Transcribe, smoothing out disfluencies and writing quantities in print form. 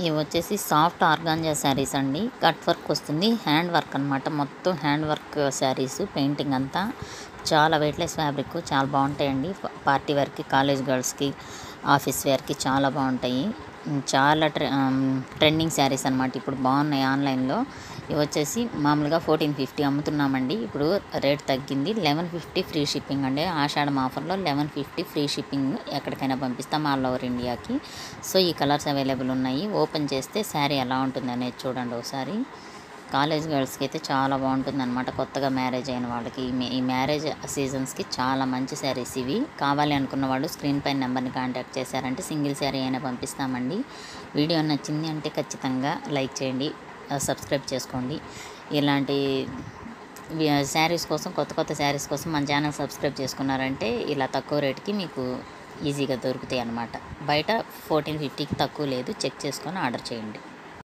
ఇవి వచ్చేసి soft organza saris అండి. కట్ వర్క్ వస్తుంది, హ్యాండ్ వర్క్ అనమాట. మొత్తం హ్యాండ్ వర్క్ శారీస్, పెయింటింగ్ అంతా చాలా వెయిట్లెస్ ఫ్యాబ్రిక్, చాలా బాగుంటాయండి. పార్టీ వేర్కి, కాలేజ్ గర్ల్స్కి, ఆఫీస్ వేర్కి చాలా బాగుంటాయి. చాలా ట్రెండింగ్ శారీస్ అనమాట. ఇప్పుడు బాగున్నాయి ఆన్లైన్లో. ఇవి వచ్చేసి మామూలుగా 1450 అమ్ముతున్నామండి. ఇప్పుడు రేట్ తగ్గింది, 1150 ఫ్రీ షిప్పింగ్ అండి. ఆషాఢం ఆఫర్లో 1150 ఫ్రీ షిప్పింగ్, ఎక్కడికైనా పంపిస్తాం ఆల్ ఓవర్ ఇండియాకి. సో ఈ కలర్స్ అవైలబుల్ ఉన్నాయి. ఓపెన్ చేస్తే శారీ ఎలా ఉంటుంది అనేది చూడండి ఒకసారి. కాలేజ్ గర్ల్స్కి అయితే చాలా బాగుంటుంది అనమాట. కొత్తగా మ్యారేజ్ అయిన వాళ్ళకి, ఈ మ్యారేజ్ సీజన్స్కి చాలా మంచి శారీస్ ఇవి. కావాలి అనుకున్న వాళ్ళు స్క్రీన్ పైన నెంబర్ని కాంటాక్ట్ చేశారంటే సింగిల్ శారీ అయినా పంపిస్తామండి. వీడియో నచ్చింది అంటే ఖచ్చితంగా లైక్ చేయండి, సబ్స్క్రైబ్ చేసుకోండి. ఇలాంటి శారీస్ కోసం, కొత్త కొత్త శారీస్ కోసం మన ఛానల్ సబ్స్క్రైబ్ చేసుకున్నారంటే ఇలా తక్కువ రేటుకి మీకు ఈజీగా దొరుకుతాయి అన్నమాట. బయట 1450కి తక్కువ లేదు, చెక్ చేసుకొని ఆర్డర్ చేయండి.